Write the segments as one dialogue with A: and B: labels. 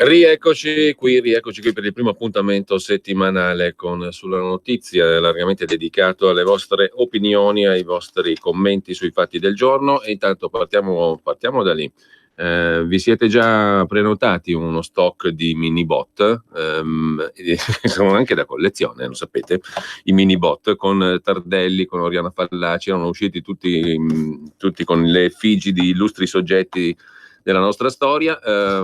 A: Rieccoci qui per il primo appuntamento settimanale con Sulla Notizia, largamente dedicato alle vostre opinioni, ai vostri commenti sui fatti del giorno. E intanto partiamo da lì. Vi siete già prenotati uno stock di mini bot? Sono anche da collezione, lo sapete, i mini bot con Tardelli, con Oriana Fallaci, erano usciti tutti con le effigie di illustri soggetti della nostra storia. Ce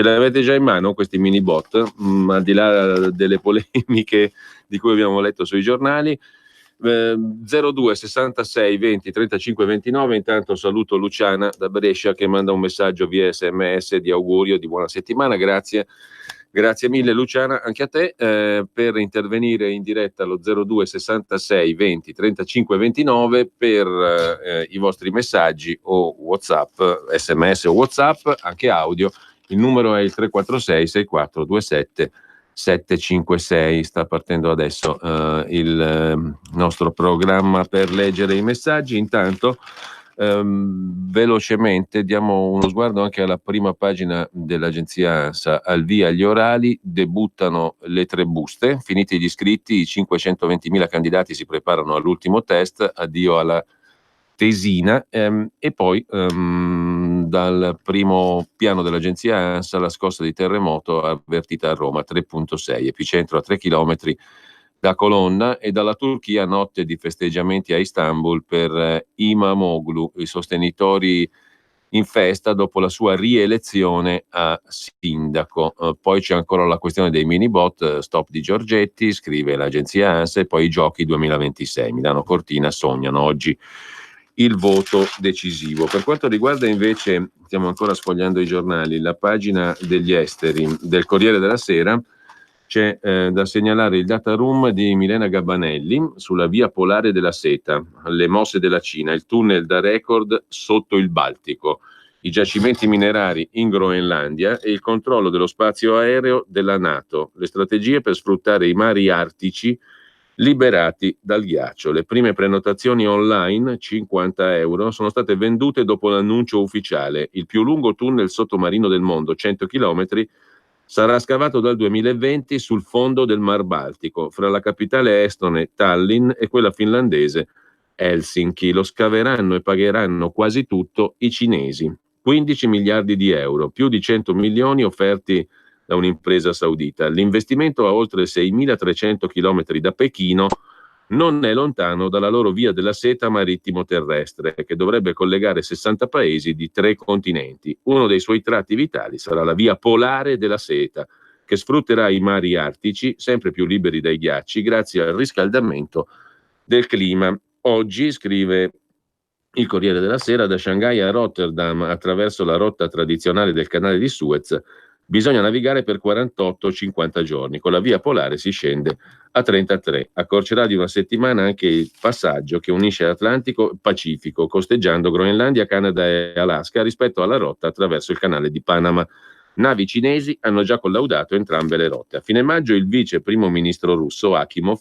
A: l'avete già in mano questi mini bot, al di là delle polemiche di cui abbiamo letto sui giornali. 02 66 20 35 29. Intanto saluto Luciana da Brescia che manda un messaggio via SMS di augurio di buona settimana. Grazie mille Luciana, anche a te. Per intervenire in diretta allo 02 66 20 35 29 per i vostri messaggi o WhatsApp, SMS o WhatsApp, anche audio. Il numero è il 346 6427 756. Sta partendo adesso il nostro programma per leggere i messaggi. Intanto velocemente diamo uno sguardo anche alla prima pagina dell'agenzia ANSA. Al via gli orali, debuttano le 3 buste, finiti gli iscritti, i 520.000 candidati si preparano all'ultimo test, addio alla tesina, e poi dal primo piano dell'agenzia ANSA la scossa di terremoto avvertita a Roma 3.6, epicentro a 3 chilometri da Colonna, e dalla Turchia notte di festeggiamenti a Istanbul per Imamoglu, i sostenitori in festa dopo la sua rielezione a sindaco. Poi c'è ancora la questione dei mini bot, stop di Giorgetti, scrive l'agenzia ANSA, e poi i giochi 2026. Milano Cortina sognano oggi il voto decisivo. Per quanto riguarda invece, stiamo ancora sfogliando i giornali, la pagina degli esteri del Corriere della Sera, c'è da segnalare il data room di Milena Gabbanelli sulla via polare della seta, le mosse della Cina, il tunnel da record sotto il Baltico, i giacimenti minerari in Groenlandia e il controllo dello spazio aereo della NATO, le strategie per sfruttare i mari artici liberati dal ghiaccio. Le prime prenotazioni online, 50 euro, sono state vendute dopo l'annuncio ufficiale. Il più lungo tunnel sottomarino del mondo, 100 chilometri, sarà scavato dal 2020 sul fondo del Mar Baltico, fra la capitale estone Tallinn e quella finlandese Helsinki. Lo scaveranno e pagheranno quasi tutto i cinesi. 15 miliardi di euro, più di 100 milioni offerti da un'impresa saudita. L'investimento a oltre 6.300 chilometri da Pechino non è lontano dalla loro via della seta marittimo-terrestre, che dovrebbe collegare 60 paesi di 3 continenti. Uno dei suoi tratti vitali sarà la via polare della seta, che sfrutterà i mari artici, sempre più liberi dai ghiacci, grazie al riscaldamento del clima. Oggi, scrive il Corriere della Sera, da Shanghai a Rotterdam, attraverso la rotta tradizionale del canale di Suez, bisogna navigare per 48-50 giorni. Con la via polare si scende a 33. Accorcerà di una settimana anche il passaggio che unisce Atlantico e Pacifico, costeggiando Groenlandia, Canada e Alaska, rispetto alla rotta attraverso il canale di Panama. Navi cinesi hanno già collaudato entrambe le rotte. A fine maggio il vice primo ministro russo Akimov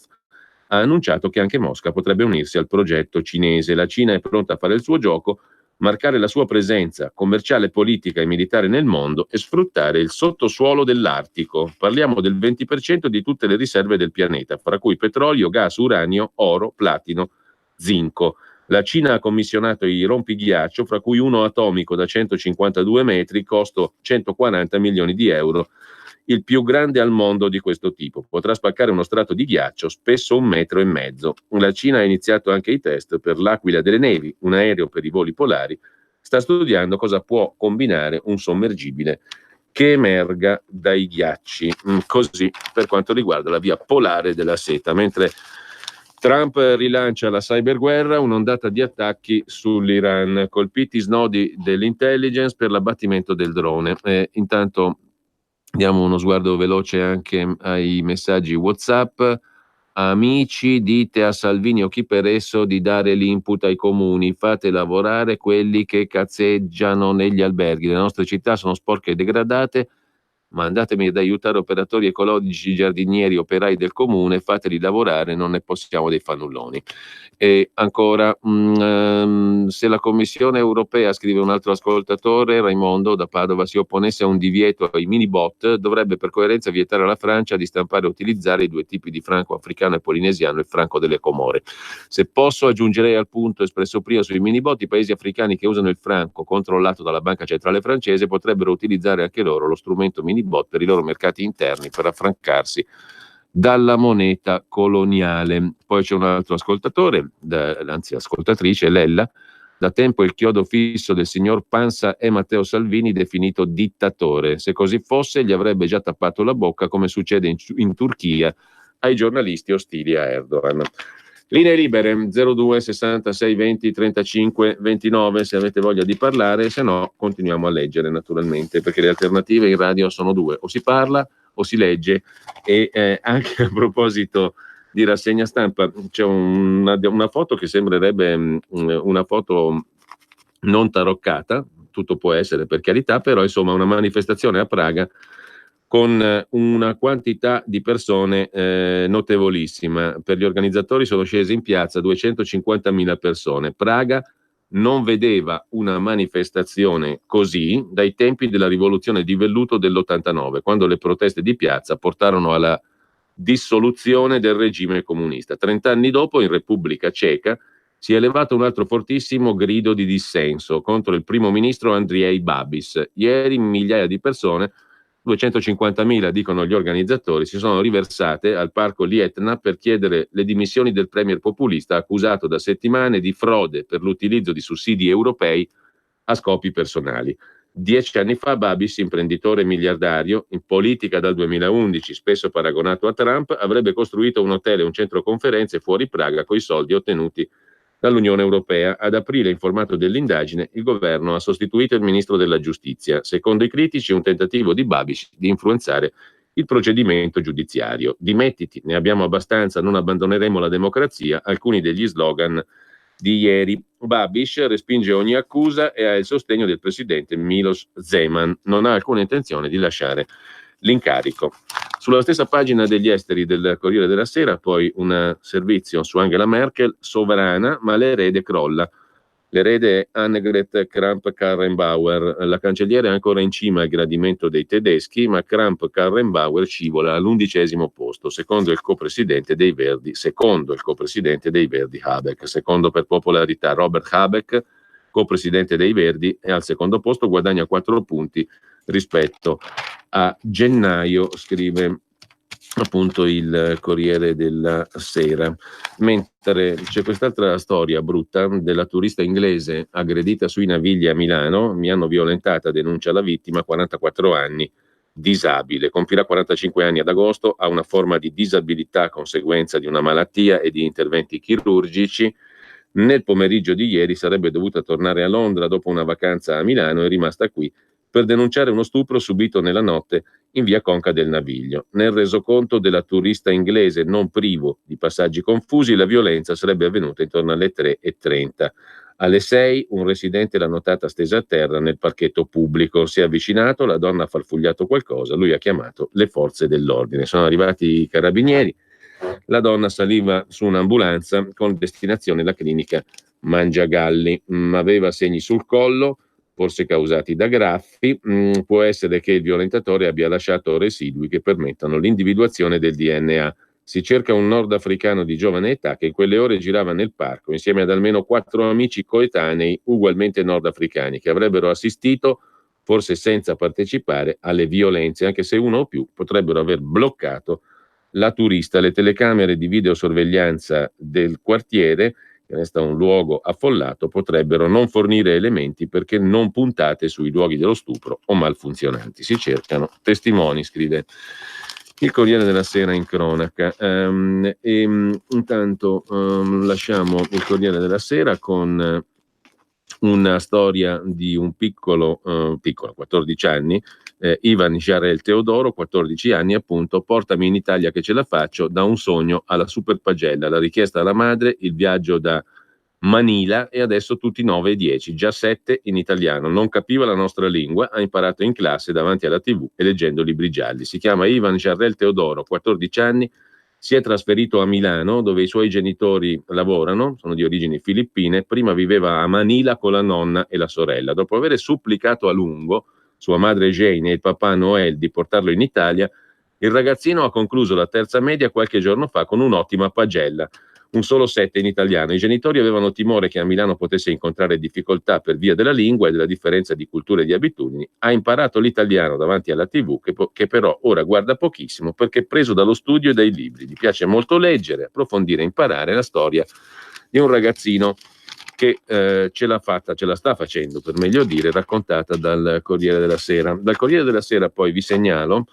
A: ha annunciato che anche Mosca potrebbe unirsi al progetto cinese. La Cina è pronta a fare il suo gioco, marcare la sua presenza commerciale, politica e militare nel mondo e sfruttare il sottosuolo dell'Artico. Parliamo del 20% di tutte le riserve del pianeta, fra cui petrolio, gas, uranio, oro, platino, zinco. La Cina ha commissionato i rompighiaccio, fra cui uno atomico da 152 metri, costo 140 milioni di euro, il più grande al mondo di questo tipo. Potrà spaccare uno strato di ghiaccio, spesso 1,5 metri. La Cina ha iniziato anche i test per l'Aquila delle Nevi, un aereo per i voli polari. Sta studiando cosa può combinare un sommergibile che emerga dai ghiacci. Così per quanto riguarda la via polare della seta. Mentre Trump rilancia la cyberguerra, un'ondata di attacchi sull'Iran, colpiti snodi dell'intelligence per l'abbattimento del drone. Intanto diamo uno sguardo veloce anche ai messaggi WhatsApp. Amici, dite a Salvini o chi per esso di dare l'input ai comuni, fate lavorare quelli che cazzeggiano negli alberghi. Le nostre città sono sporche e degradate, mandatemi ad aiutare operatori ecologici, giardinieri, operai del comune, fateli lavorare, non ne possiamo dei fannulloni. E ancora, se la Commissione europea, scrive un altro ascoltatore, Raimondo da Padova, si opponesse a un divieto ai mini bot, dovrebbe per coerenza vietare alla Francia di stampare e utilizzare i due tipi di franco africano e polinesiano, il franco delle Comore. Se posso, aggiungerei al punto espresso prima sui mini bot, i paesi africani che usano il franco controllato dalla Banca Centrale Francese potrebbero utilizzare anche loro lo strumento mini bot per i loro mercati interni per affrancarsi dalla moneta coloniale. Poi c'è un altro ascoltatore, anzi ascoltatrice, Lella. Da tempo il chiodo fisso del signor Pansa è Matteo Salvini, definito dittatore. Se così fosse, gli avrebbe già tappato la bocca, come succede in Turchia ai giornalisti ostili a Erdogan. Linee libere 02 66 20 35 29 se avete voglia di parlare, se no continuiamo a leggere naturalmente, perché le alternative in radio sono due: o si parla o si legge. E anche a proposito di rassegna stampa c'è una foto che sembrerebbe una foto non taroccata, tutto può essere per carità, però insomma una manifestazione a Praga con una quantità di persone notevolissima. Per gli organizzatori sono scesi in piazza 250.000 persone. Praga non vedeva una manifestazione così dai tempi della rivoluzione di velluto dell'89, quando le proteste di piazza portarono alla dissoluzione del regime comunista. 30 anni dopo, in Repubblica Ceca, si è elevato un altro fortissimo grido di dissenso contro il primo ministro Andrej Babis. Ieri migliaia di persone, 250.000 dicono gli organizzatori, si sono riversate al parco Lietna per chiedere le dimissioni del premier populista accusato da settimane di frode per l'utilizzo di sussidi europei a scopi personali. 10 anni fa Babis, imprenditore miliardario, in politica dal 2011, spesso paragonato a Trump, avrebbe costruito un hotel e un centro conferenze fuori Praga coi soldi ottenuti dall'Unione Europea. Ad aprile, informato dell'indagine, il governo ha sostituito il ministro della giustizia. Secondo i critici, un tentativo di Babis di influenzare il procedimento giudiziario. Dimettiti, ne abbiamo abbastanza, non abbandoneremo la democrazia, alcuni degli slogan di ieri. Babis respinge ogni accusa e ha il sostegno del presidente Miloš Zeman. Non ha alcuna intenzione di lasciare l'incarico. Sulla stessa pagina degli esteri del Corriere della Sera, poi un servizio su Angela Merkel, sovrana, ma l'erede crolla. L'erede è Annegret Kramp-Karrenbauer. La cancelliera è ancora in cima al gradimento dei tedeschi, ma Kramp-Karrenbauer scivola all'11° posto, secondo il copresidente dei Verdi Habeck. Secondo per popolarità Robert Habeck, copresidente dei Verdi, è al secondo posto, guadagna 4 punti rispetto a gennaio, scrive appunto il Corriere della Sera. Mentre c'è quest'altra storia brutta della turista inglese aggredita sui Navigli a Milano, mi hanno violentata, denuncia la vittima, 44 anni, disabile, compirà 45 anni ad agosto, ha una forma di disabilità a conseguenza di una malattia e di interventi chirurgici. Nel pomeriggio di ieri sarebbe dovuta tornare a Londra dopo una vacanza a Milano, è rimasta qui per denunciare uno stupro subito nella notte in via Conca del Naviglio. Nel resoconto della turista inglese, non privo di passaggi confusi, la violenza sarebbe avvenuta intorno alle 3:30. Alle 6 un residente l'ha notata stesa a terra nel parchetto pubblico. Si è avvicinato, la donna ha farfugliato qualcosa, lui ha chiamato le forze dell'ordine. Sono arrivati i carabinieri, la donna saliva su un'ambulanza con destinazione la clinica Mangiagalli. Aveva segni sul collo, forse causati da graffi. Può essere che il violentatore abbia lasciato residui che permettano l'individuazione del DNA. Si cerca un nordafricano di giovane età che in quelle ore girava nel parco insieme ad almeno 4 amici coetanei ugualmente nordafricani che avrebbero assistito, forse senza partecipare, alle violenze, anche se uno o più potrebbero aver bloccato la turista. Le telecamere di videosorveglianza del quartiere, che resta un luogo affollato, potrebbero non fornire elementi perché non puntate sui luoghi dello stupro o malfunzionanti. Si cercano testimoni, scrive il Corriere della Sera in cronaca. Intanto lasciamo il Corriere della Sera con una storia di un piccolo, 14 anni, Ivan Jarel Teodoro, 14 anni appunto, portami in Italia che ce la faccio, da un sogno alla super pagella, la richiesta alla madre, il viaggio da Manila e adesso tutti 9 e 10, già 7 in italiano. Non capiva la nostra lingua, ha imparato in classe davanti alla TV e leggendo libri gialli. Si chiama Ivan Jarrell Teodoro, 14 anni, si è trasferito a Milano dove i suoi genitori lavorano, sono di origini filippine, prima viveva a Manila con la nonna e la sorella. Dopo aver supplicato a lungo sua madre Jane e il papà Noel di portarlo in Italia, il ragazzino ha concluso la terza media qualche giorno fa con un'ottima pagella, un solo 7 in italiano. I genitori avevano timore che a Milano potesse incontrare difficoltà per via della lingua e della differenza di culture e di abitudini. Ha imparato l'italiano davanti alla TV, che però ora guarda pochissimo perché è preso dallo studio e dai libri. Gli piace molto leggere, approfondire, imparare la storia di un ragazzino che ce la sta facendo, per meglio dire, raccontata dal Corriere della Sera. Dal Corriere della Sera poi vi segnalo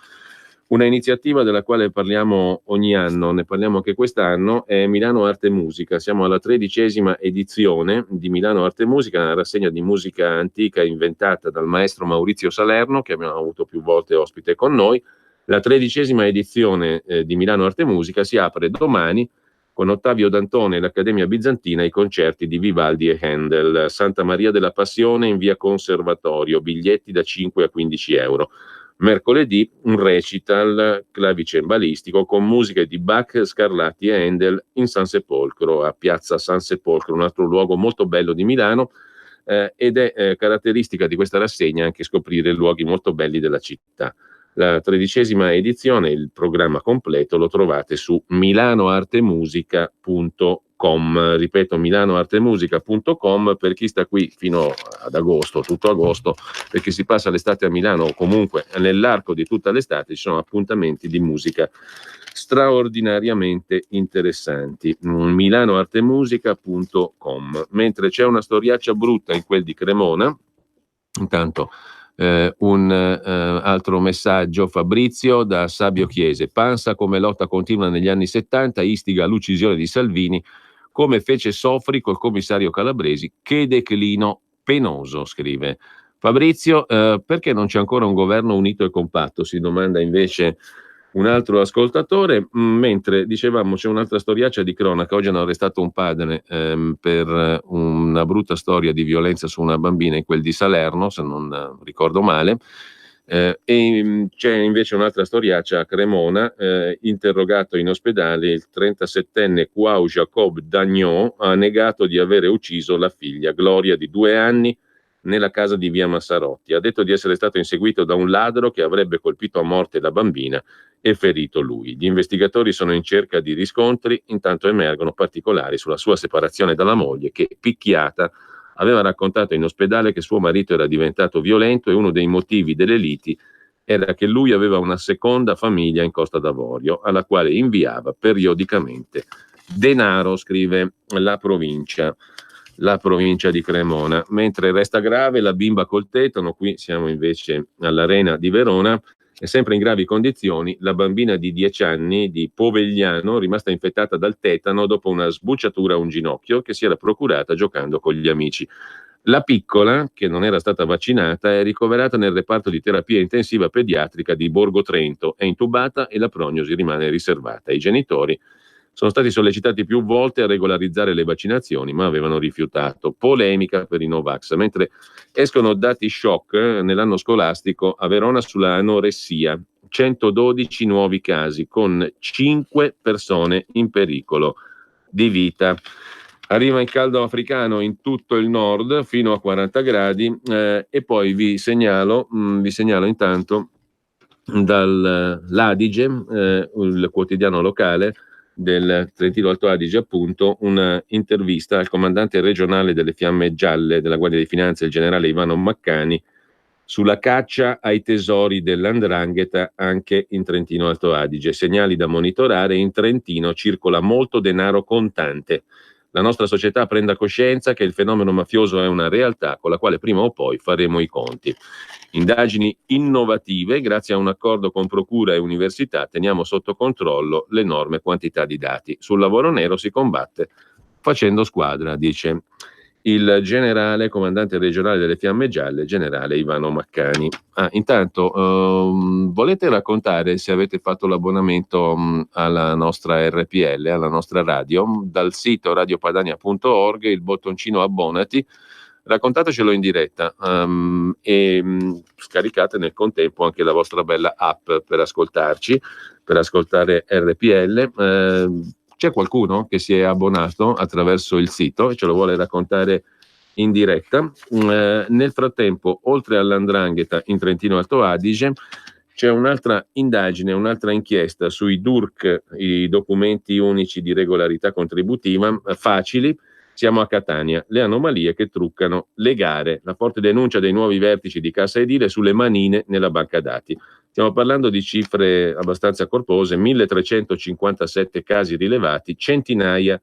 A: una iniziativa della quale parliamo ogni anno, ne parliamo anche quest'anno, è Milano Arte e Musica. Siamo alla 13ª edizione di Milano Arte e Musica, una rassegna di musica antica inventata dal maestro Maurizio Salerno, che abbiamo avuto più volte ospite con noi. La 13ª edizione di Milano Arte e Musica si apre domani con Ottavio Dantone e l'Accademia Bizantina i concerti di Vivaldi e Handel. Santa Maria della Passione in via Conservatorio, biglietti da 5 a 15 euro. Mercoledì un recital clavicembalistico con musiche di Bach, Scarlatti e Handel in San Sepolcro, a Piazza San Sepolcro, un altro luogo molto bello di Milano, ed è caratteristica di questa rassegna anche scoprire luoghi molto belli della città. La 13ª edizione, il programma completo, lo trovate su milanoartemusica.com. Ripeto, milanoartemusica.com per chi sta qui fino ad agosto, tutto agosto, perché si passa l'estate a Milano o comunque nell'arco di tutta l'estate ci sono appuntamenti di musica straordinariamente interessanti. milanoartemusica.com. Mentre c'è una storiaccia brutta in quel di Cremona, intanto un altro messaggio, Fabrizio da Sabio Chiese: Pansa come lotta continua negli anni 70, istiga l'uccisione di Salvini come fece Sofri col commissario Calabresi, che declino penoso, scrive Fabrizio. Perché non c'è ancora un governo unito e compatto, si domanda invece un altro ascoltatore. Mentre dicevamo c'è un'altra storiaccia di cronaca, oggi hanno arrestato un padre per una brutta storia di violenza su una bambina in quel di Salerno, se non ricordo male. E c'è invece un'altra storiaccia a Cremona, interrogato in ospedale il 37enne Quau Jacob Dagnon ha negato di avere ucciso la figlia Gloria di 2 anni nella casa di via Massarotti. Ha detto di essere stato inseguito da un ladro che avrebbe colpito a morte la bambina e ferito lui. Gli investigatori sono in cerca di riscontri, intanto emergono particolari sulla sua separazione dalla moglie che, picchiata, aveva raccontato in ospedale che suo marito era diventato violento e uno dei motivi delle liti era che lui aveva una seconda famiglia in Costa d'Avorio alla quale inviava periodicamente denaro, scrive la provincia di Cremona. Mentre resta grave la bimba col tetano, qui siamo invece all'Arena di Verona, è sempre in gravi condizioni la bambina di 10 anni di Povegliano, rimasta infettata dal tetano dopo una sbucciatura a un ginocchio che si era procurata giocando con gli amici. La piccola, che non era stata vaccinata, è ricoverata nel reparto di terapia intensiva pediatrica di Borgo Trento, è intubata e la prognosi rimane riservata. I genitori sono stati sollecitati più volte a regolarizzare le vaccinazioni, ma avevano rifiutato. Polemica per i Novax. Mentre escono dati shock nell'anno scolastico a Verona sulla anoressia. 112 nuovi casi con 5 persone in pericolo di vita. Arriva il caldo africano in tutto il nord fino a 40 gradi e poi vi segnalo intanto dall'Adige, il quotidiano locale del Trentino Alto Adige, appunto, una intervista al comandante regionale delle Fiamme Gialle della Guardia di Finanza, il generale Ivano Maccani, sulla caccia ai tesori dell''ndrangheta anche in Trentino Alto Adige. Segnali da monitorare: in Trentino circola molto denaro contante. La nostra società prenda coscienza che il fenomeno mafioso è una realtà con la quale prima o poi faremo i conti. Indagini innovative, grazie a un accordo con procura e università, teniamo sotto controllo l'enorme quantità di dati. Sul lavoro nero si combatte facendo squadra, dice il generale comandante regionale delle Fiamme Gialle, generale Ivano Maccani. Intanto, volete raccontare se avete fatto l'abbonamento alla nostra RPL, alla nostra radio, dal sito radiopadania.org, il bottoncino abbonati, raccontatecelo in diretta e scaricate nel contempo anche la vostra bella app per ascoltarci, per ascoltare RPL. C'è qualcuno che si è abbonato attraverso il sito e ce lo vuole raccontare in diretta. Nel frattempo, oltre all''ndrangheta in Trentino Alto Adige, c'è un'altra indagine, un'altra inchiesta sui DURC, i documenti unici di regolarità contributiva, facili. Siamo a Catania, le anomalie che truccano le gare, la forte denuncia dei nuovi vertici di Cassa Edile sulle manine nella banca dati. Stiamo parlando di cifre abbastanza corpose, 1357 casi rilevati, centinaia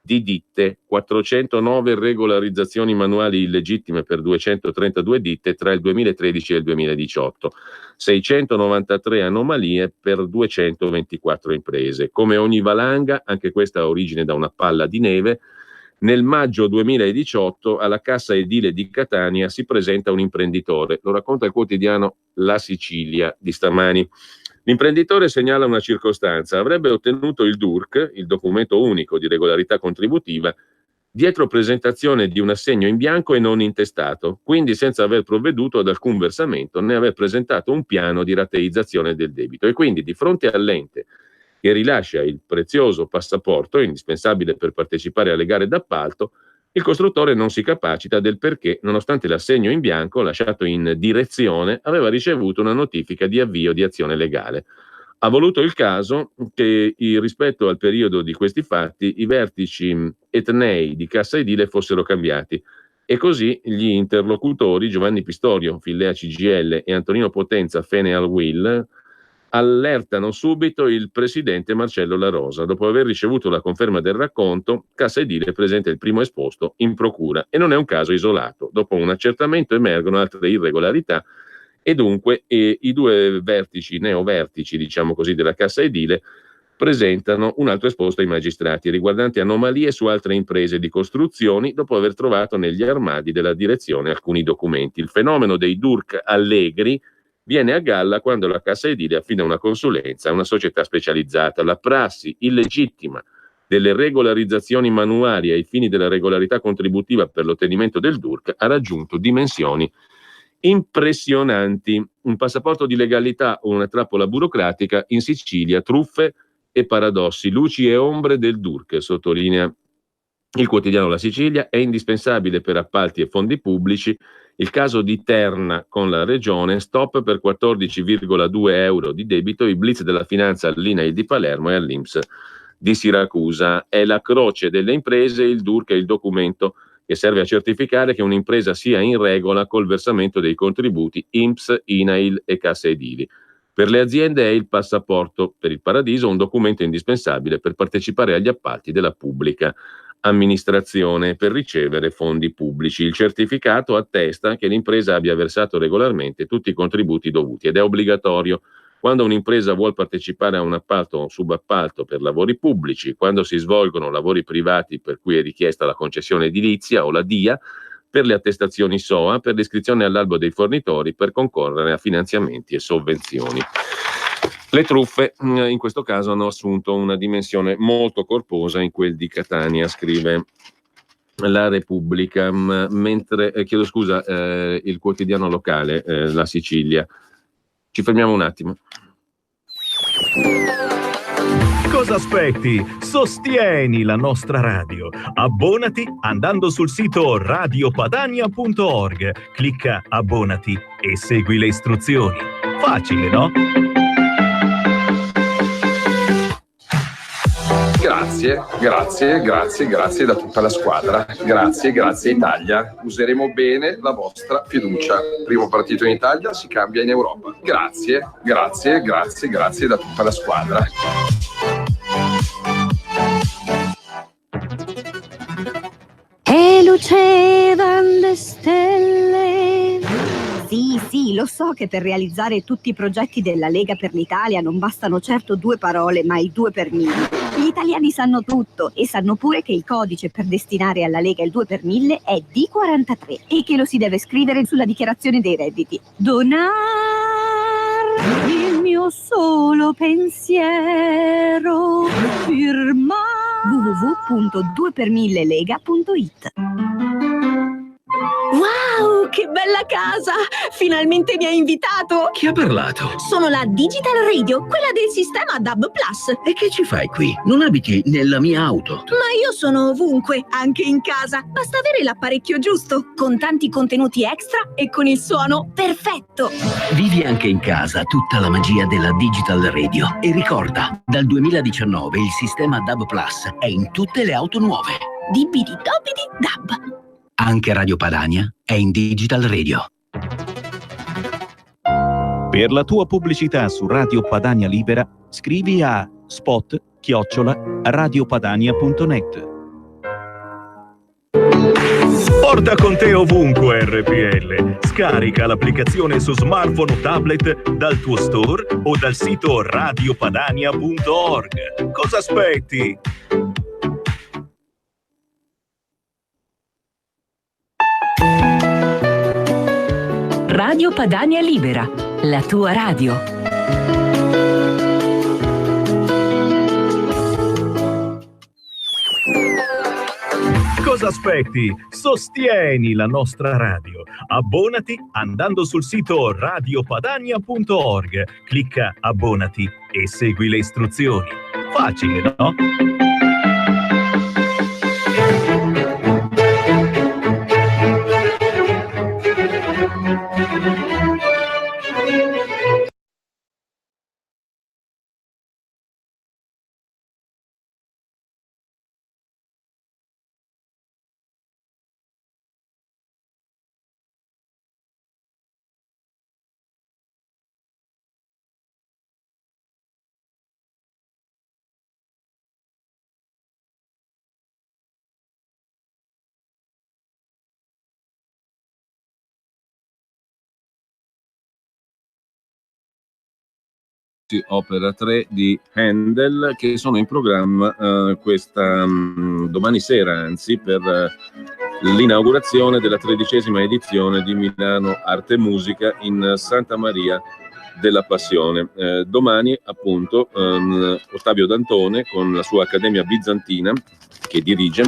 A: di ditte, 409 regolarizzazioni manuali illegittime per 232 ditte tra il 2013 e il 2018, 693 anomalie per 224 imprese. Come ogni valanga, anche questa ha origine da una palla di neve. Nel maggio 2018 alla Cassa Edile di Catania si presenta un imprenditore, lo racconta il quotidiano La Sicilia di stamani. L'imprenditore segnala una circostanza: avrebbe ottenuto il DURC, il documento unico di regolarità contributiva, dietro presentazione di un assegno in bianco e non intestato, quindi senza aver provveduto ad alcun versamento né aver presentato un piano di rateizzazione del debito, e quindi di fronte all'ente che rilascia il prezioso passaporto indispensabile per partecipare alle gare d'appalto, il costruttore non si capacita del perché, nonostante l'assegno in bianco lasciato in direzione, aveva ricevuto una notifica di avvio di azione legale. Ha voluto il caso che, rispetto al periodo di questi fatti, i vertici etnei di Cassa Edile fossero cambiati, e così gli interlocutori Giovanni Pistorio, Fillea CGL, e Antonino Potenza, Feneal Will, allertano subito il presidente Marcello La Rosa. Dopo aver ricevuto la conferma del racconto, Cassa Edile presenta il primo esposto in procura, e non è un caso isolato. Dopo un accertamento emergono altre irregolarità e dunque i due vertici, neovertici diciamo così, della Cassa Edile presentano un altro esposto ai magistrati riguardante anomalie su altre imprese di costruzioni, dopo aver trovato negli armadi della direzione alcuni documenti. Il fenomeno dei DURC allegri viene a galla quando la Cassa Edile affida una consulenza a una società specializzata. La prassi illegittima delle regolarizzazioni manuali ai fini della regolarità contributiva per l'ottenimento del DURC ha raggiunto dimensioni impressionanti. Un passaporto di legalità o una trappola burocratica in Sicilia, truffe e paradossi, luci e ombre del DURC, sottolinea il quotidiano La Sicilia. È indispensabile per appalti e fondi pubblici. Il caso di Terna con la regione, stop per 14,2 euro di debito, i blitz della finanza all'INAIL di Palermo e all'INPS di Siracusa. È la croce delle imprese, il DURC è il documento che serve a certificare che un'impresa sia in regola col versamento dei contributi INPS, INAIL e Casse Edili. Per le aziende è il passaporto per il paradiso, un documento indispensabile per partecipare agli appalti della pubblica amministrazione per ricevere fondi pubblici. Il certificato attesta che l'impresa abbia versato regolarmente tutti i contributi dovuti ed è obbligatorio quando un'impresa vuol partecipare a un appalto o un subappalto per lavori pubblici, quando si svolgono lavori privati per cui è richiesta la concessione edilizia o la DIA, per le attestazioni SOA, per l'iscrizione all'albo dei fornitori, per concorrere a finanziamenti e sovvenzioni. Le truffe in questo caso hanno assunto una dimensione molto corposa in quel di Catania, scrive La Repubblica, mentre chiedo scusa, il quotidiano locale, La Sicilia. Ci fermiamo un attimo.
B: Cosa aspetti? Sostieni la nostra radio. Abbonati andando sul sito radiopadania.org. Clicca abbonati e segui le istruzioni. Facile, no?
C: Grazie da tutta la squadra. Grazie Italia. Useremo bene la vostra fiducia. Primo partito in Italia, si cambia in Europa. Grazie da tutta la squadra.
D: E lucevan le stelle. Sì, lo so che per realizzare tutti i progetti della Lega per l'Italia non bastano certo 2 parole, ma i 2 per 1000. Gli italiani sanno tutto e sanno pure che il codice per destinare alla Lega il 2 per 1000 è D43 e che lo si deve scrivere sulla dichiarazione dei redditi. Donar il mio solo pensiero, firma www.2per1000lega.it.
E: Wow, che bella casa! Finalmente mi hai invitato!
F: Chi ha parlato?
E: Sono la Digital Radio, quella del sistema DAB+.
F: E che ci fai qui? Non abiti nella mia auto.
E: Ma io sono ovunque, anche in casa. Basta avere l'apparecchio giusto, con tanti contenuti extra e con il suono perfetto.
F: Vivi anche in casa tutta la magia della Digital Radio. E ricorda, dal 2019 il sistema DAB+ è in tutte le auto nuove.
E: Dibidi dobidi dab.
F: Anche Radio Padania è in Digital Radio.
B: Per la tua pubblicità su Radio Padania Libera, scrivi a spot@radiopadania.net. Porta con te ovunque RPL. Scarica l'applicazione su smartphone o tablet dal tuo store o dal sito radiopadania.org. Cosa aspetti?
G: Radio Padania Libera, la tua radio.
B: Cosa aspetti? Sostieni la nostra radio. Abbonati andando sul sito radiopadania.org. Clicca abbonati e segui le istruzioni. Facile, no?
A: Opera 3 di Handel, che sono in programma questa domani sera, anzi, per l'inaugurazione della 13ª edizione di Milano Arte e Musica in Santa Maria della Passione. Domani, appunto, Ottavio Dantone, con la sua Accademia Bizantina, che dirige,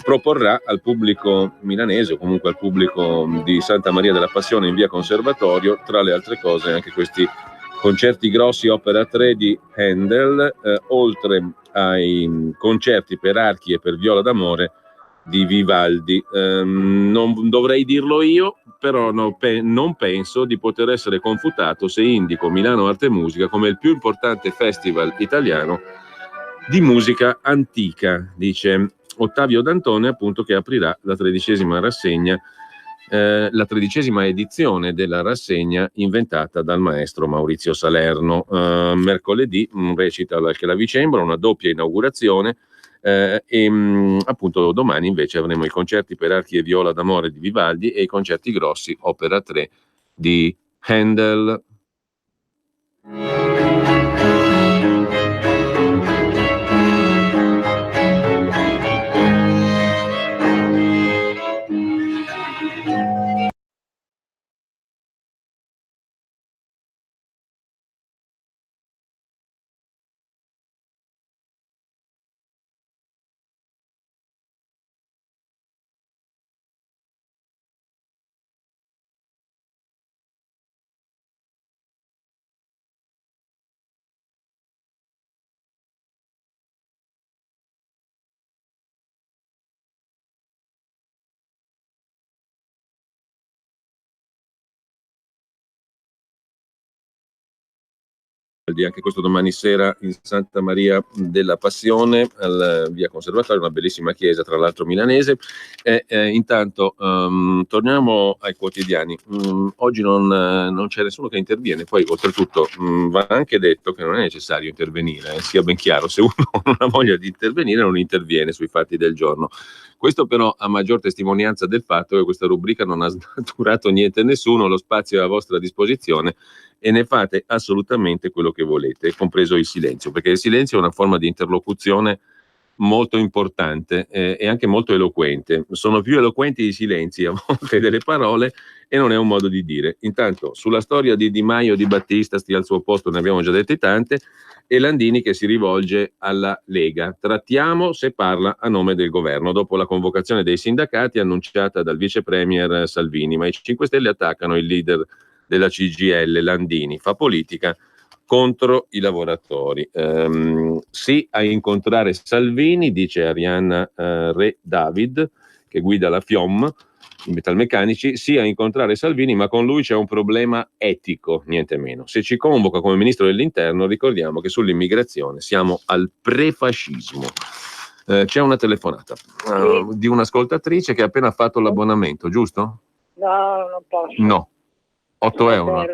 A: proporrà al pubblico milanese, o comunque al pubblico di Santa Maria della Passione in via Conservatorio, tra le altre cose, anche questi concerti grossi opera 3 di Handel, oltre ai concerti per archi e per viola d'amore di Vivaldi. Non dovrei dirlo io, però non penso di poter essere confutato se indico Milano Arte e Musica come il più importante festival italiano di musica antica, dice Ottavio Dantone, appunto, che aprirà la 13ª rassegna, la 13ª edizione della rassegna inventata dal maestro Maurizio Salerno. Mercoledì recita al clavicembalo, una doppia inaugurazione, e appunto domani invece avremo i concerti per archi e viola d'amore di Vivaldi e i concerti grossi opera 3 di Handel. Anche questo domani sera in Santa Maria della Passione, al via Conservatorio, una bellissima chiesa, tra l'altro milanese. Intanto torniamo ai quotidiani. Oggi non c'è nessuno che interviene, poi oltretutto va anche detto che non è necessario intervenire, sia ben chiaro, se uno non ha voglia di intervenire non interviene sui fatti del giorno. Questo però a maggior testimonianza del fatto che questa rubrica non ha snaturato niente e nessuno, lo spazio è a vostra disposizione e ne fate assolutamente quello che volete, compreso il silenzio, perché il silenzio è una forma di interlocuzione molto importante e anche molto eloquente. Sono più eloquenti i silenzi a volte delle parole e non è un modo di dire. Intanto sulla storia di Di Maio e Di Battista stia al suo posto, ne abbiamo già dette tante, e Landini che si rivolge alla Lega. Trattiamo se parla a nome del governo, dopo la convocazione dei sindacati annunciata dal vice premier Salvini, ma i 5 Stelle attaccano il leader della CGIL, Landini, fa politica contro i lavoratori. Sì a incontrare Salvini, dice Arianna Re David, che guida la FIOM, i metalmeccanici, sì a incontrare Salvini, ma con lui c'è un problema etico, niente meno. Se ci convoca come ministro dell'interno, ricordiamo che sull'immigrazione siamo al prefascismo. C'è una telefonata di un'ascoltatrice che ha appena fatto l'abbonamento, giusto?
H: No, non posso.
A: No, 8 euro.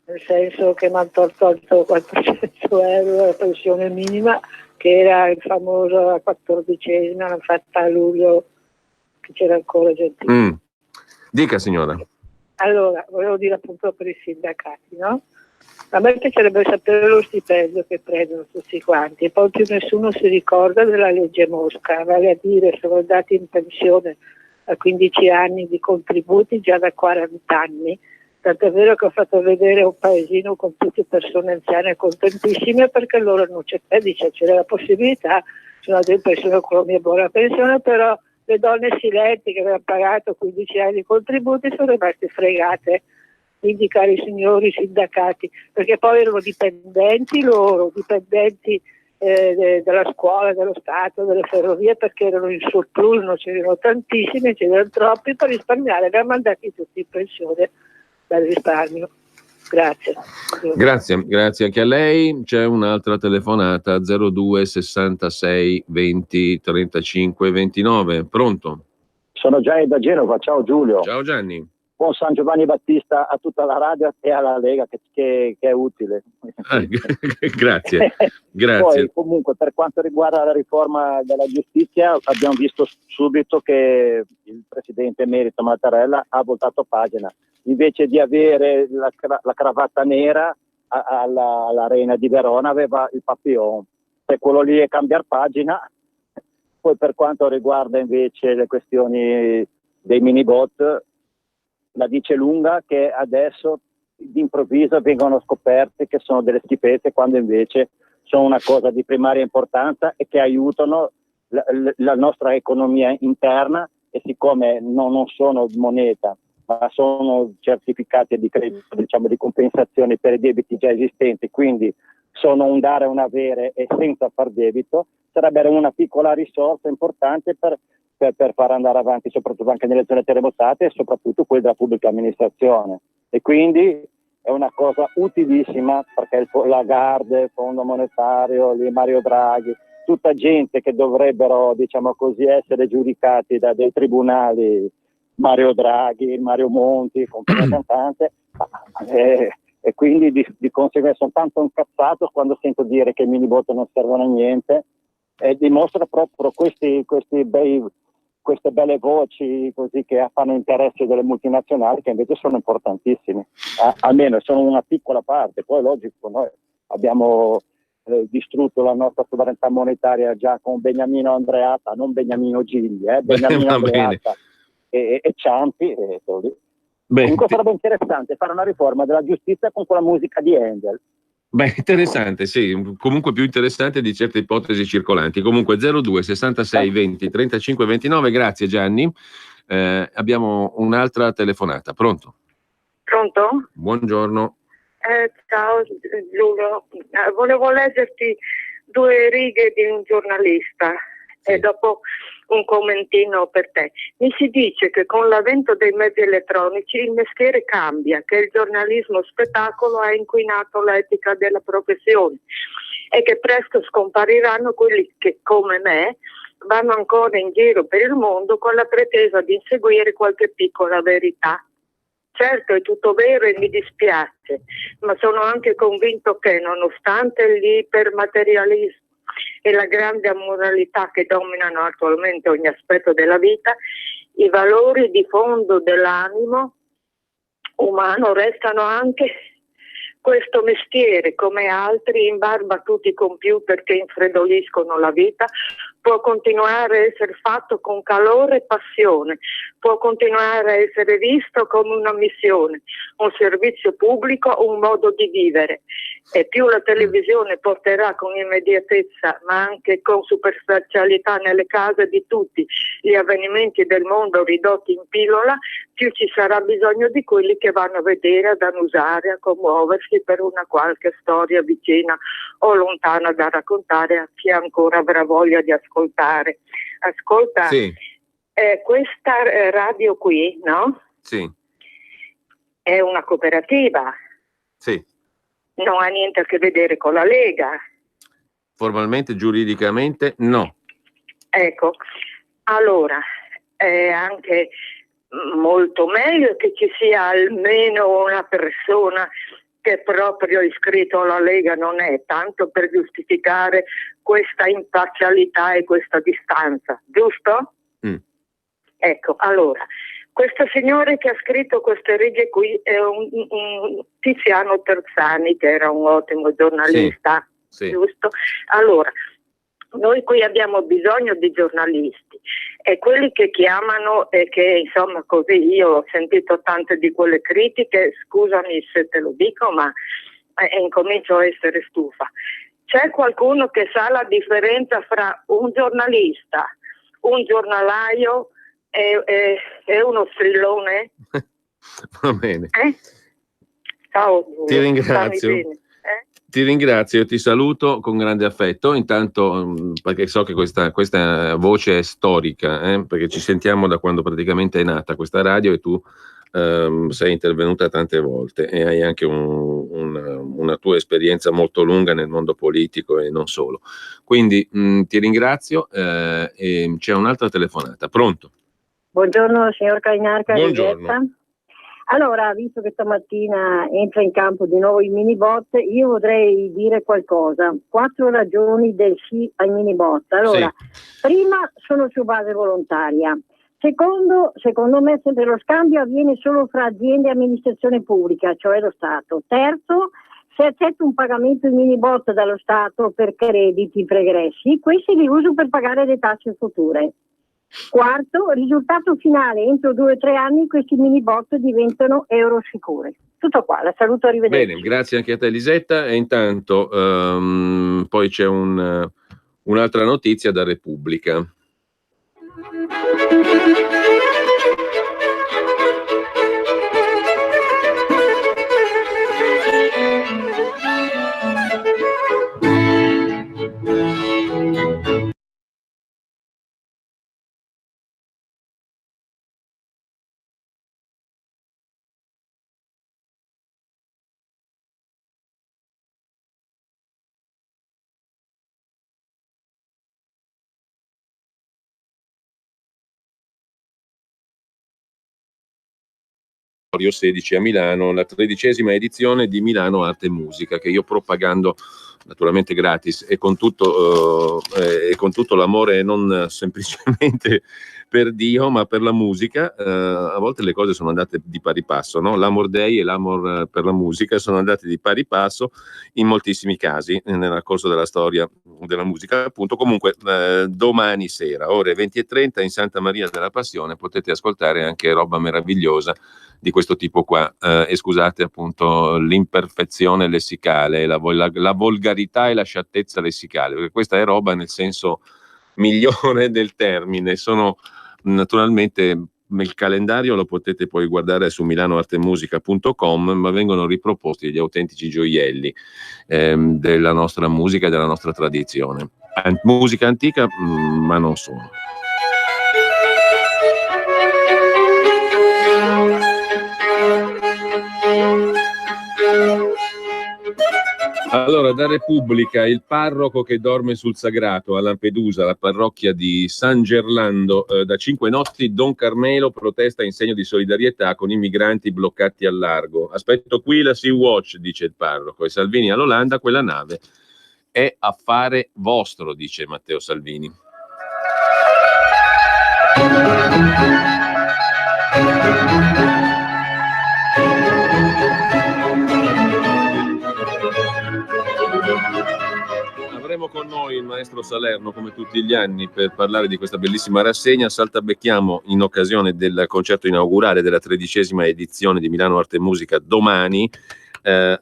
H: Nel senso che mi hanno tolto 400 euro la pensione minima, che era il famoso la 14esima, l'hanno fatta a luglio, che c'era ancora gente.
A: Dica, signora.
H: Allora, volevo dire appunto per i sindacati, no? A me piacerebbe sapere lo stipendio che prendono tutti quanti, e poi più nessuno si ricorda della legge Mosca, vale a dire sono andati in pensione a 15 anni di contributi già da 40 anni. Tant'è vero che ho fatto vedere un paesino con tutte persone anziane contentissime perché loro non c'era la possibilità, sono andato in pensione con la mia buona pensione, però le donne silenti che avevano pagato 15 anni di contributi sono rimaste fregate. Quindi cari signori sindacati, perché poi erano dipendenti della scuola, dello Stato, delle ferrovie, perché erano in surplus, non c'erano tantissimi, c'erano troppi, per risparmiare li hanno mandati tutti in pensione. Bel risparmio. Grazie
A: Grazie anche a lei. C'è un'altra telefonata 02 66 20 35 29. Pronto?
I: Sono Gianni da Genova, ciao Giulio.
A: Ciao Gianni.
I: Buon San Giovanni Battista a tutta la radio e alla Lega che è utile.
A: Grazie.
I: Poi comunque per quanto riguarda la riforma della giustizia abbiamo visto subito che il presidente emerito Mattarella ha voltato pagina. Invece di avere la cravatta nera all'Arena di Verona aveva il papillon. Se quello lì è cambiare pagina. Poi per quanto riguarda invece le questioni dei minibot, la dice lunga che adesso d'improvviso vengono scoperti che sono delle schifezze, quando invece sono una cosa di primaria importanza e che aiutano la nostra economia interna, e siccome non sono moneta ma sono certificati di credito, diciamo di compensazione per i debiti già esistenti, quindi sono un dare e un avere e senza far debito, sarebbero una piccola risorsa importante per far andare avanti soprattutto anche nelle zone terremotate e soprattutto quelle della pubblica amministrazione. E quindi è una cosa utilissima, perché la Lagarde, il Fondo Monetario, Mario Draghi, tutta gente che dovrebbero, diciamo così, essere giudicati da dei tribunali, Mario Draghi, Mario Monti, compagnia cantante, e quindi di conseguenza sono tanto incazzato quando sento dire che i minibot non servono a niente, e dimostra proprio queste belle voci così che fanno interesse delle multinazionali, che invece sono importantissime, almeno sono una piccola parte. Poi logico, noi abbiamo distrutto la nostra sovranità monetaria già con Beniamino Andreatta, non Beniamino Gigli, Beniamino Andreatta e Ciampi. Comunque sarebbe interessante fare una riforma della giustizia con quella musica di Handel.
A: Beh, interessante, sì, comunque più interessante di certe ipotesi circolanti. Comunque 02 66 20 35 29, grazie Gianni. Abbiamo un'altra telefonata, pronto?
H: Pronto?
A: Buongiorno.
H: Ciao Giulio, volevo leggerti 2 righe di un giornalista e dopo un commentino per te. Mi si dice che con l'avvento dei mezzi elettronici il mestiere cambia, che il giornalismo spettacolo ha inquinato l'etica della professione e che presto scompariranno quelli che, come me, vanno ancora in giro per il mondo con la pretesa di inseguire qualche piccola verità. Certo, è tutto vero e mi dispiace, ma sono anche convinto che, nonostante l'ipermaterialismo e la grande amoralità che dominano attualmente ogni aspetto della vita, i valori di fondo dell'animo umano restano anche Questo mestiere, come altri, in barba a tutti i computer che infredoliscono la vita, può continuare a essere fatto con calore e passione, può continuare a essere visto come una missione, un servizio pubblico, un modo di vivere. E più la televisione porterà con immediatezza, ma anche con superficialità nelle case di tutti, gli avvenimenti del mondo ridotti in pillola, più ci sarà bisogno di quelli che vanno a vedere, ad annusare, a commuoversi per una qualche storia vicina o lontana da raccontare a chi ancora avrà voglia di ascoltare. Ascolta,
A: Sì.
H: Questa radio qui, no?
A: Sì.
H: È una cooperativa.
A: Sì.
H: Non ha niente a che vedere con la Lega.
A: Formalmente, giuridicamente, no.
H: Ecco, allora è anche molto meglio che ci sia almeno una persona che proprio iscritto alla Lega non è, tanto per giustificare questa imparzialità e questa distanza, giusto? Ecco, allora, questo signore che ha scritto queste righe qui è un Tiziano Terzani, che era un ottimo giornalista,
A: sì.
H: Giusto? Allora, noi qui abbiamo bisogno di giornalisti e quelli che chiamano e che insomma così, io ho sentito tante di quelle critiche, scusami se te lo dico, ma incomincio a essere stufa. C'è qualcuno che sa la differenza fra un giornalista, un giornalaio e uno strillone?
A: Va bene.
H: Ciao.
A: Ti ringrazio. Ti ringrazio, ti saluto con grande affetto, intanto perché so che questa voce è storica, perché ci sentiamo da quando praticamente è nata questa radio e tu sei intervenuta tante volte e hai anche una tua esperienza molto lunga nel mondo politico e non solo. Quindi ti ringrazio e c'è un'altra telefonata. Pronto?
J: Buongiorno signor Cainarca.
A: Buongiorno.
J: Allora, visto che stamattina entra in campo di nuovo il minibot, io vorrei dire qualcosa. 4 ragioni del sì ai minibot. Allora, prima, sono su base volontaria. Secondo me sempre lo scambio avviene solo fra aziende e amministrazione pubblica, cioè lo Stato. Terzo, se accetto un pagamento in minibot dallo Stato per crediti pregressi, questi li uso per pagare le tasse future. Quarto, risultato finale, entro 2 o 3 anni questi minibot diventano euro sicuri. Tutto qua, la saluto, arrivederci.
A: Bene, grazie anche a te Elisetta e intanto poi c'è un'altra notizia da Repubblica. Orio 16 a Milano, la 13ª edizione di Milano Arte e Musica, che io propagando naturalmente gratis e con tutto l'amore non semplicemente per Dio ma per la musica. A volte le cose sono andate di pari passo, no? L'Amor Dei e l'amor per la musica sono andati di pari passo in moltissimi casi nel corso della storia della musica. Appunto, comunque domani sera ore 20:30 in Santa Maria della Passione potete ascoltare anche roba meravigliosa di questo tipo qua, e scusate appunto l'imperfezione lessicale, la volgarità e la sciattezza lessicale, perché questa è roba nel senso migliore del termine. Sono naturalmente, il calendario lo potete poi guardare su milanoartemusica.com, ma vengono riproposti gli autentici gioielli della nostra musica e della nostra tradizione. Musica antica, ma non solo. Allora, da Repubblica, il parroco che dorme sul sagrato a Lampedusa, la parrocchia di San Gerlando, da 5 notti Don Carmelo protesta in segno di solidarietà con i migranti bloccati al largo. Aspetto qui la Sea Watch, dice il parroco, e Salvini all'Olanda, quella nave è affare vostro, dice Matteo Salvini. avremo con noi il maestro Salerno come tutti gli anni per parlare di questa bellissima rassegna. Saltabecchiamo in occasione del concerto inaugurale della 13ª edizione di Milano Arte e Musica domani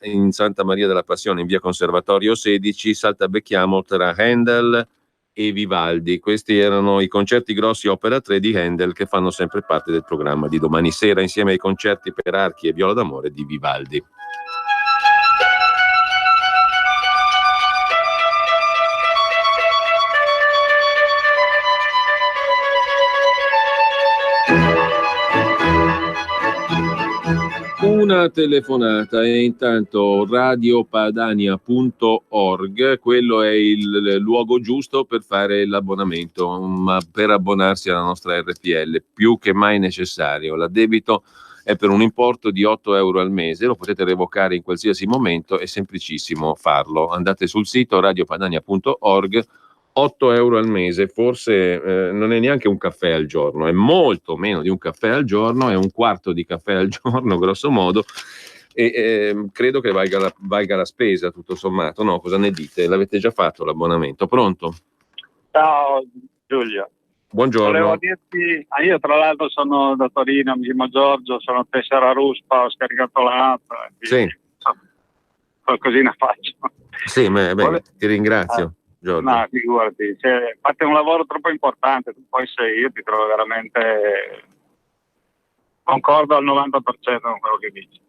A: in Santa Maria della Passione in via Conservatorio 16. Saltabecchiamo tra Handel e Vivaldi. Questi erano i concerti grossi opera 3 di Handel che fanno sempre parte del programma di domani sera insieme ai concerti per archi e viola d'amore di Vivaldi. Una telefonata e intanto radiopadania.org, quello è il luogo giusto per fare l'abbonamento, ma per abbonarsi alla nostra RPL, più che mai necessario. L'addebito è per un importo di 8 euro al mese, lo potete revocare in qualsiasi momento, è semplicissimo farlo. Andate sul sito radiopadania.org, 8 euro al mese, forse non è neanche un caffè al giorno, è molto meno di un caffè al giorno, è un quarto di caffè al giorno, grosso modo, e credo che valga la spesa, tutto sommato, no? Cosa ne dite? L'avete già fatto l'abbonamento? Pronto?
K: Ciao Giulio.
A: Buongiorno.
K: Volevo dirti, io tra l'altro sono da Torino, mi chiamo Giorgio, sono Tessera Ruspa, ho scaricato l'app,
A: sì.
K: Qualcosina faccio.
A: Sì, ti ringrazio.
K: No, figurati, fate un lavoro troppo importante, poi io ti trovo veramente, concordo al 90% con quello che dici.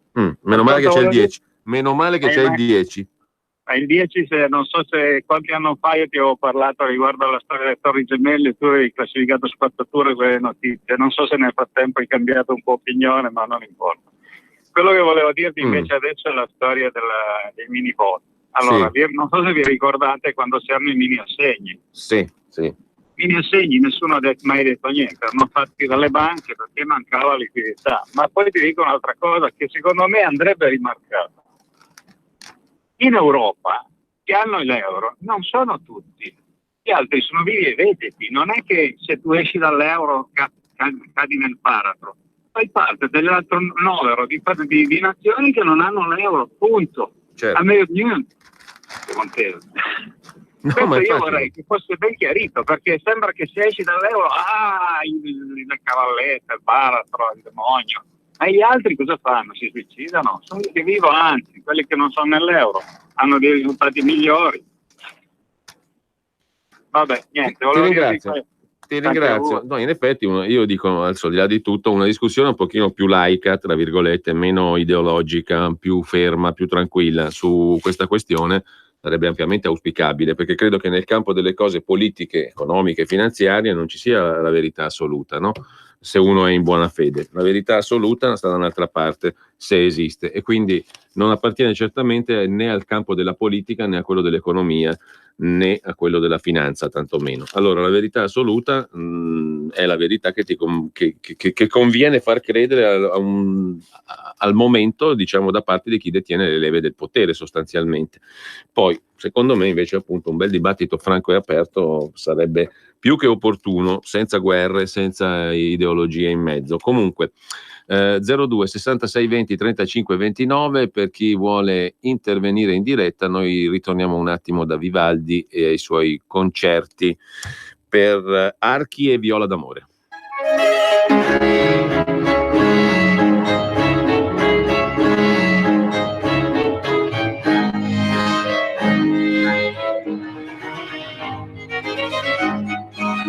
A: Meno male che c'è il 10. Meno male che c'è il 10.
K: Il 10, non so se qualche anno fa io ti avevo parlato riguardo alla storia delle Torri Gemelle, tu hai classificato spazzatura quelle notizie, non so se nel frattempo hai cambiato un po' opinione, ma non importa. Quello che volevo dirti invece adesso è la storia dei mini bot. Allora, sì. Non so se vi ricordate quando c'erano i mini assegni.
A: Sì.
K: Mini assegni, nessuno ha mai detto niente, erano fatti dalle banche perché mancava liquidità. Ma poi ti dico un'altra cosa che secondo me andrebbe rimarcata. In Europa, che hanno l'euro, non sono tutti. Gli altri sono vivi e vegeti. Non è che se tu esci dall'euro cadi nel baratro. Fai parte dell'altro novero di nazioni che non hanno l'euro, punto. Certo. A meno di niente. No, io vorrei che fosse ben chiarito, perché sembra che se esci dall'euro, la cavalletta, il baratro, il demonio. Ma gli altri cosa fanno? Si suicidano? Sono quelli che vivono, anzi, quelli che non sono nell'euro hanno dei risultati migliori. Vabbè, niente.
A: Ti ringrazio. No, in effetti, io dico, al di là di tutto, una discussione un pochino più laica, tra virgolette, meno ideologica, più ferma, più tranquilla su questa questione sarebbe ampiamente auspicabile, perché credo che nel campo delle cose politiche, economiche e finanziarie non ci sia la verità assoluta, no? Se uno è in buona fede. La verità assoluta sta da un'altra parte, se esiste, e quindi non appartiene certamente né al campo della politica né a quello dell'economia né a quello della finanza, tantomeno. Allora, la verità assoluta è la verità che conviene far credere al momento, diciamo, da parte di chi detiene le leve del potere, sostanzialmente. Poi, secondo me, invece, appunto, un bel dibattito franco e aperto sarebbe più che opportuno, senza guerre, senza ideologie in mezzo. Comunque, 02 66 20 35 29 per chi vuole intervenire in diretta. Noi ritorniamo un attimo da Vivaldi e ai suoi concerti per archi e viola d'amore.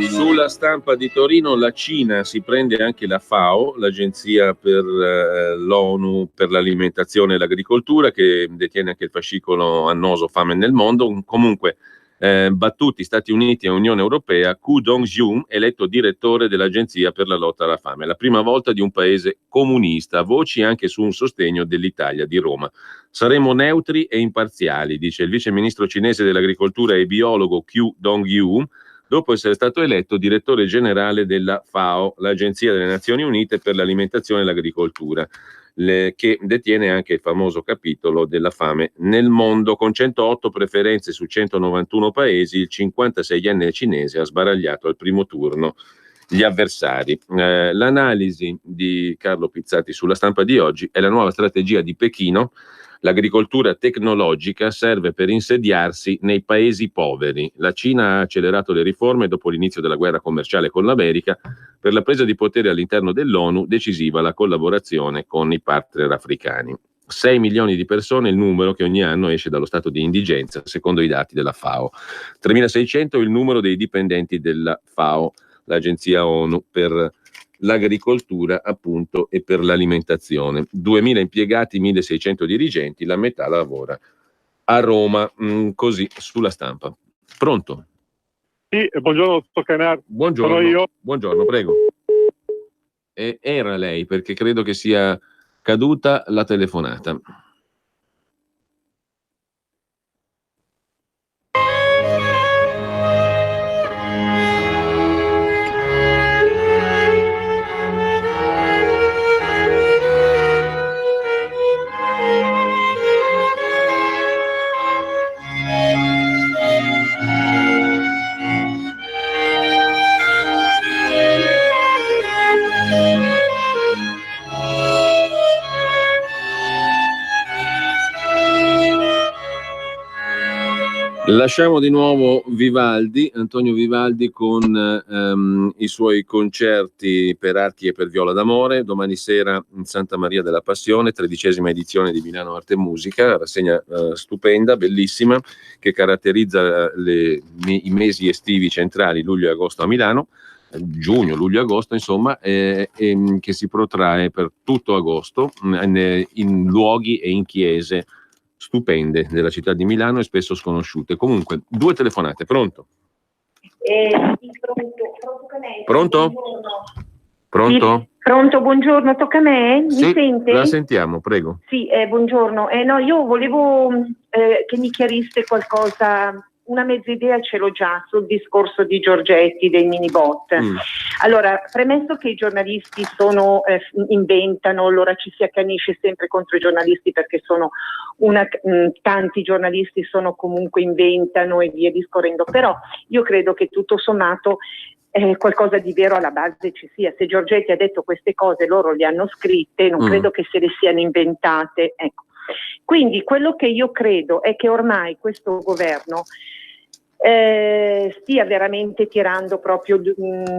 A: Sulla stampa di Torino la Cina si prende anche la FAO, l'agenzia per l'ONU per l'alimentazione e l'agricoltura, che detiene anche il fascicolo annoso Fame nel mondo. Comunque battuti Stati Uniti e Unione Europea, Ku Dong-jun eletto direttore dell'agenzia per la lotta alla fame. La prima volta di un paese comunista, voci anche su un sostegno dell'Italia di Roma. Saremo neutri e imparziali, dice il vice ministro cinese dell'agricoltura e biologo Ku Dong-jun, dopo essere stato eletto direttore generale della FAO, l'Agenzia delle Nazioni Unite per l'alimentazione e l'agricoltura, che detiene anche il famoso capitolo della fame nel mondo. Con 108 preferenze su 191 paesi, il 56enne cinese ha sbaragliato al primo turno gli avversari. L'analisi di Carlo Pizzati sulla stampa di oggi è la nuova strategia di Pechino L'agricoltura tecnologica serve per insediarsi nei paesi poveri. La Cina ha accelerato le riforme dopo l'inizio della guerra commerciale con l'America. Per la presa di potere all'interno dell'ONU, decisiva la collaborazione con i partner africani. 6 milioni di persone è il numero che ogni anno esce dallo stato di indigenza, secondo i dati della FAO. 3.600 è il numero dei dipendenti della FAO, l'agenzia ONU per l'agricoltura appunto e per l'alimentazione. 2.000 impiegati, 1.600 dirigenti, la metà lavora a Roma, così sulla stampa. Pronto?
L: Sì, buongiorno dottor Cainarca.
A: Buongiorno.
L: Sono io.
A: Buongiorno, prego. Era lei, perché credo che sia caduta la telefonata. Lasciamo di nuovo Vivaldi, Antonio Vivaldi, con i suoi concerti per archi e per viola d'amore. Domani sera in Santa Maria della Passione, 13ª edizione di Milano Arte e Musica, rassegna stupenda, bellissima, che caratterizza i mesi estivi centrali, luglio e agosto a Milano, giugno, luglio e agosto, insomma, che si protrae per tutto agosto in luoghi e in chiese stupende della città di Milano e spesso sconosciute. Comunque, 2 telefonate. Pronto? Pronto? Pronto?
M: Sì, pronto, buongiorno, tocca a me? Mi
A: sì,
M: sente?
A: La sentiamo, prego.
M: Sì, buongiorno. No, io volevo che mi chiariste qualcosa. Una mezza idea ce l'ho già sul discorso di Giorgetti dei minibot. Allora, premesso che i giornalisti inventano, allora ci si accanisce sempre contro i giornalisti perché tanti giornalisti comunque inventano e via discorrendo, però io credo che tutto sommato qualcosa di vero alla base ci sia. Se Giorgetti ha detto queste cose, loro le hanno scritte, non credo che se le siano inventate, ecco. Quindi quello che io credo è che ormai questo governo stia veramente tirando proprio,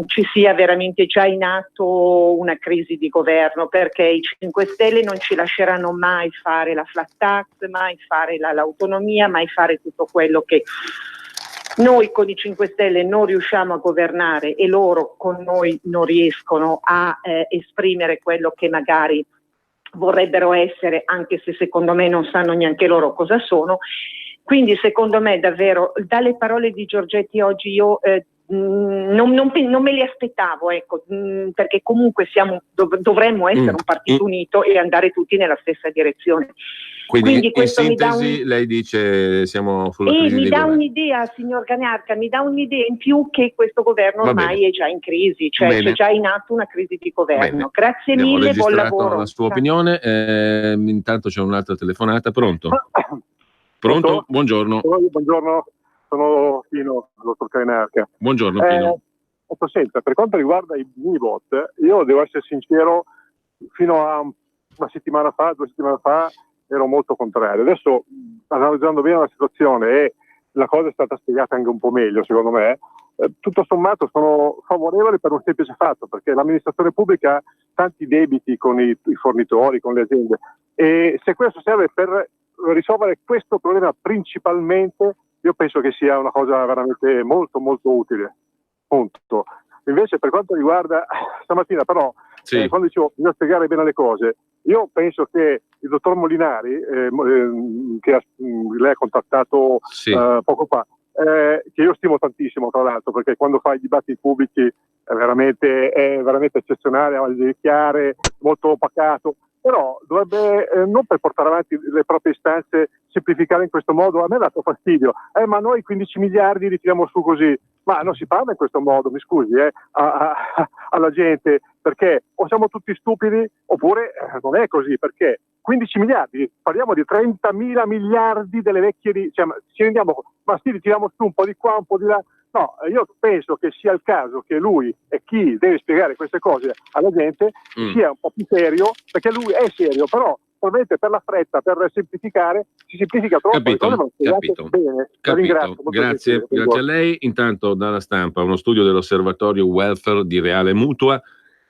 M: ci sia veramente già in atto una crisi di governo, perché i 5 Stelle non ci lasceranno mai fare la flat tax, mai fare l'autonomia, mai fare tutto quello che noi con i 5 Stelle non riusciamo a governare e loro con noi non riescono a esprimere quello che magari vorrebbero essere, anche se secondo me non sanno neanche loro cosa sono. Quindi secondo me davvero dalle parole di Giorgetti oggi io non me li aspettavo, ecco, perché comunque dovremmo essere un partito unito e andare tutti nella stessa direzione.
A: Quindi in sintesi lei dice siamo sulla crisi
M: mi
A: di
M: dà
A: governo.
M: Un'idea, signor Cainarca, mi dà un'idea in più che questo governo ormai è già in crisi, cioè c'è già in atto una crisi di governo. Grazie mille, buon lavoro.
A: La sua opinione, intanto c'è un'altra telefonata. Pronto? Pronto? Buongiorno.
L: Buongiorno, sono Pino, dottor Cainarca.
A: Buongiorno Pino.
L: Senta, per quanto riguarda i minibot, io devo essere sincero, fino a una settimana fa, 2 settimane fa, ero molto contrario. Adesso, analizzando bene la situazione e la cosa è stata spiegata anche un po' meglio, secondo me, tutto sommato sono favorevole per un semplice fatto, perché l'amministrazione pubblica ha tanti debiti con i fornitori, con le aziende, e se questo serve per risolvere questo problema principalmente, io penso che sia una cosa veramente molto molto utile. Punto. Invece per quanto riguarda stamattina però, quando dicevo bisogna spiegare bene le cose, io penso che il dottor Molinari, che lei ha contattato poco fa, che io stimo tantissimo tra l'altro, perché quando fa i dibattiti pubblici è veramente eccezionale, ha le idee chiare, molto pacato. Però dovrebbe, non per portare avanti le proprie istanze, semplificare in questo modo. A me ha dato fastidio, ma noi 15 miliardi li tiriamo su così, ma non si parla in questo modo, mi scusi, alla gente, perché o siamo tutti stupidi oppure non è così, perché 15 miliardi, parliamo di 30.000 miliardi delle vecchie, cioè, ci rendiamo, ma sì, li tiriamo su un po' di qua, un po' di là. No, io penso che sia il caso che lui e chi deve spiegare queste cose alla gente sia un po' più serio, perché lui è serio, però probabilmente per la fretta, per semplificare, si semplifica troppo.
A: Capito.
L: Bene. La ringrazio.
A: Grazie a lei. Intanto dalla stampa uno studio dell'osservatorio welfare di Reale Mutua: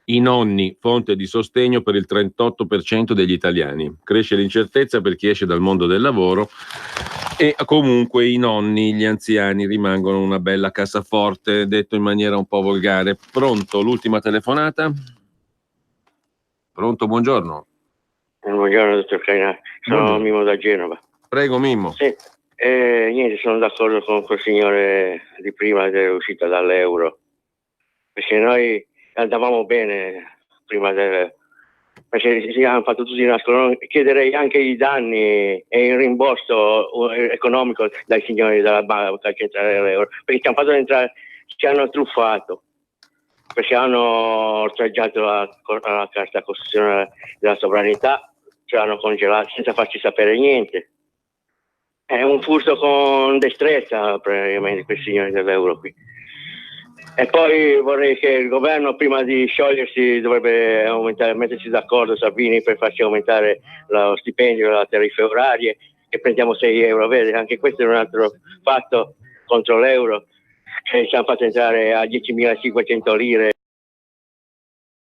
A: i nonni, fonte di sostegno per il 38% degli italiani. Cresce l'incertezza per chi esce dal mondo del lavoro e comunque i nonni, gli anziani, rimangono una bella cassaforte, detto in maniera un po' volgare. Pronto, l'ultima telefonata? Pronto, buongiorno.
N: Buongiorno, dottor Cainà. Sono Mimmo da Genova.
A: Prego, Mimmo.
N: Sì. Niente, sono d'accordo con quel signore di prima dell'uscita dall'euro, perché noi andavamo bene prima perché si hanno fatto tutti i nascondi. Chiederei anche i danni e il rimborso economico dai signori della banca centrale dell'euro, perché ci hanno fatto entrare, ci hanno truffato, perché hanno oltraggiato la Carta Costituzionale della sovranità, ce l'hanno congelato senza farci sapere niente. È un furto con destrezza praticamente questi signori dell'euro qui. E poi vorrei che il governo, prima di sciogliersi, dovrebbe aumentare, mettersi d'accordo Salvini per farci aumentare lo stipendio, le tariffe orarie, che prendiamo 6 euro. Vede, anche questo è un altro fatto contro l'euro, che ci hanno fatto entrare a 10.500 lire